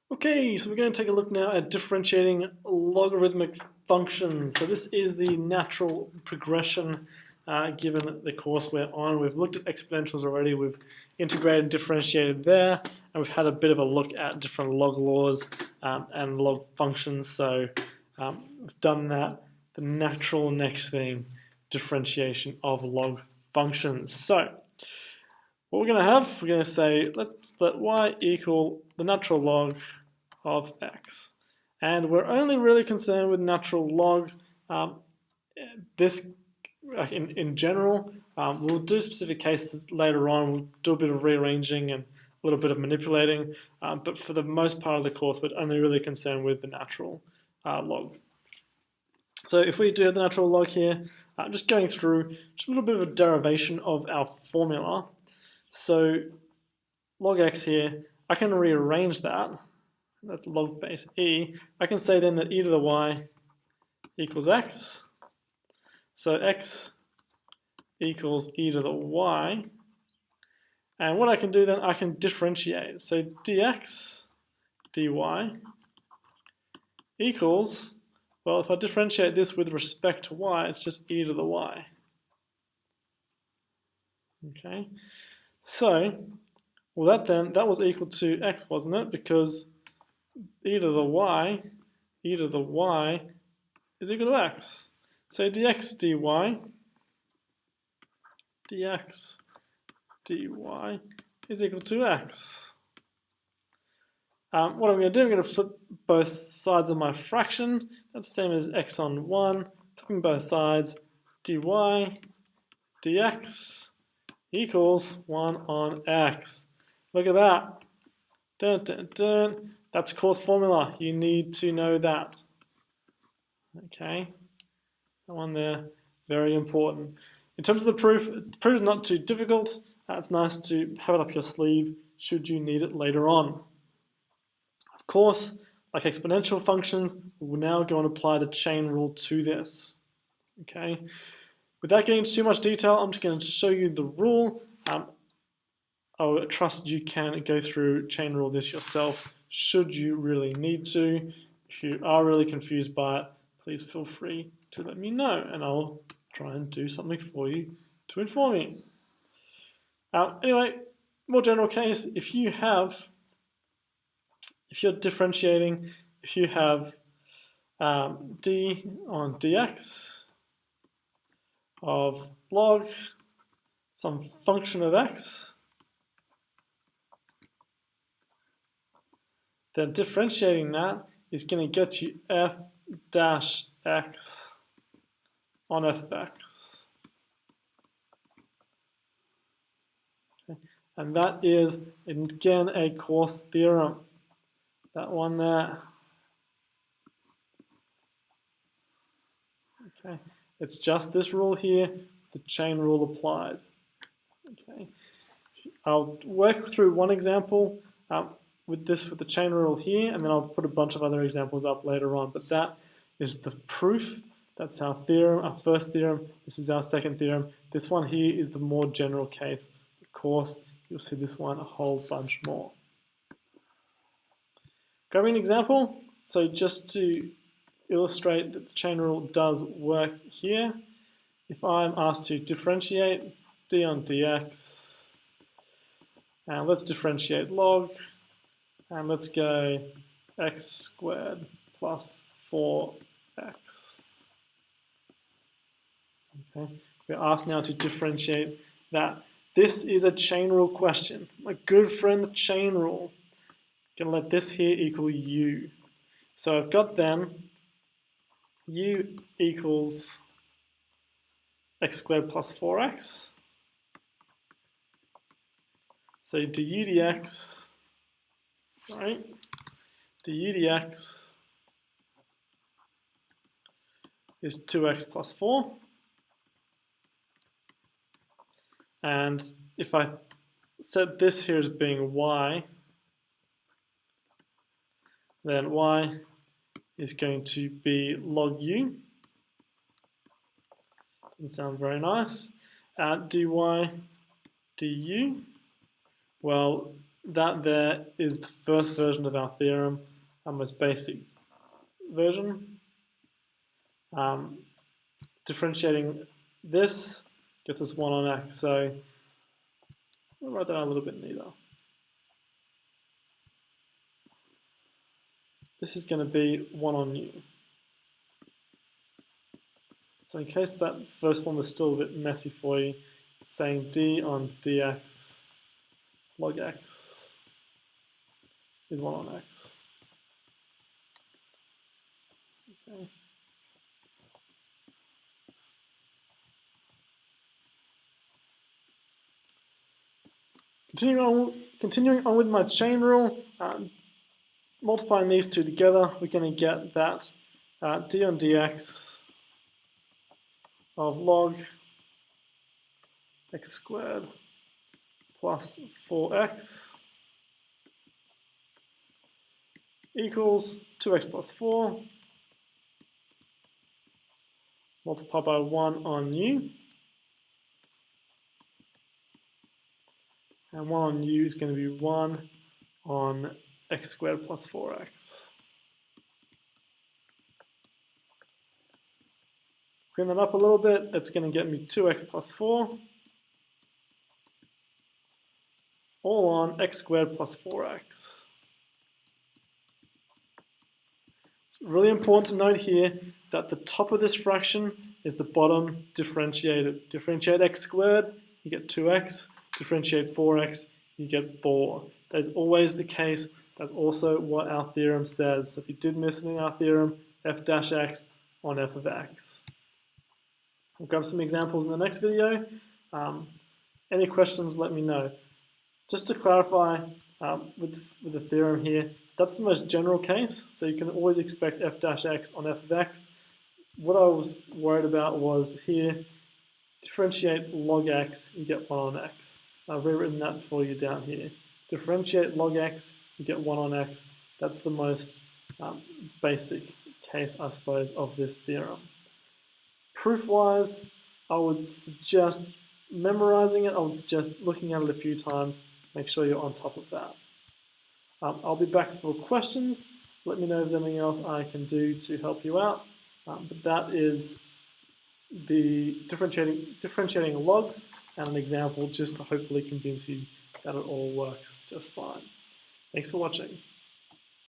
Okay, so we're going to take a look now at differentiating logarithmic functions. So this is the natural progression given the course we're on. We've looked at exponentials already, we've integrated and differentiated there, and we've had a bit of a look at different log laws and log functions. So we've done that. The natural next thing, differentiation of log functions. So what we're going to have, we're going to say, let's let y equal the natural log of x. And we're only really concerned with natural log. This, in general, we'll do specific cases later on. We'll do a bit of rearranging and a little bit of manipulating. But for the most part of the course, we're only really concerned with the natural log. So if we do have the natural log here, just going through just a little bit of a derivation of our formula. So log x here, I can rearrange that. That's log base e. I can say then that e to the y equals x. So x equals e to the y. And what I can do then, I can differentiate. So dx dy equals, well, if I differentiate this with respect to y, it's just e to the y. Okay. So, well, that was equal to x, wasn't it? Because e to the y is equal to x. So dx dy is equal to x. What I'm going to do, I'm going to flip both sides of my fraction. That's the same as x on 1. Flipping both sides, dy dx equals 1 on x. Look at that. Dun, dun, dun. That's course formula. You need to know that. Okay, that one there, very important. In terms of the proof is not too difficult. It's nice to have it up your sleeve should you need it later on. Of course, like exponential functions, we'll now go and apply the chain rule to this. Okay, without getting into too much detail, I'm just going to show you the rule. I trust you can go through chain rule this yourself should you really need to. If you are really confused by it, please feel free to let me know and I'll try and do something for you to inform you. Anyway, more general case, if you're differentiating, if you have d on dx of log some function of x, then differentiating that is going to get you f dash x on f of x. Okay. And that is, again, a course theorem. That one there. Okay. It's just this rule here, the chain rule applied. Okay. I'll work through one example with the chain rule here, and then I'll put a bunch of other examples up later on. But that is the proof. That's our theorem, our first theorem. This is our second theorem. This one here is the more general case. Of course, you'll see this one a whole bunch more. Grabbing an example. So just to illustrate that the chain rule does work here, if I'm asked to differentiate d on dx, and let's differentiate log, and let's go x squared plus 4x. Okay, we're asked now to differentiate that. This is a chain rule question. My good friend, the chain rule. Gonna let this here equal u. So I've got then u equals x squared plus 4x. So du dx, du dx is 2x plus 4. And if I set this here as being y, then y is going to be log u. Doesn't sound very nice. Dy du, well, that there is the first version of our theorem, our most basic version. Differentiating this gets us 1 on x. So I'll write that out a little bit neater. This is going to be 1 on u. So in case that first one was still a bit messy for you, saying d on dx log x is 1 on x. Okay. Continuing on with my chain rule, multiplying these two together, we're going to get that d on dx of log x squared plus 4x equals 2x plus 4 multiplied by 1 on u. And 1 on u is going to be 1 on x squared plus 4x. Clean that up a little bit, that's going to get me 2x plus 4, all on x squared plus 4x. It's really important to note here that the top of this fraction is the bottom differentiated. Differentiate x squared, you get 2x. Differentiate 4x, you get 4. That is always the case. That's also what our theorem says. So if you did miss it in our theorem, f dash x on f of x. I'll grab some examples in the next video. Any questions, let me know. Just to clarify with the theorem here, that's the most general case. So you can always expect f dash x on f of x. What I was worried about was here, differentiate log x, you get 1 on x. I've rewritten that for you down here. Differentiate log x, you get 1 on x. That's the most basic case, I suppose, of this theorem. Proof-wise, I would suggest memorizing it. I would suggest looking at it a few times. Make sure you're on top of that. I'll be back for questions. Let me know if there's anything else I can do to help you out. But that is the differentiating logs and an example just to hopefully convince you that it all works just fine. Thanks for watching.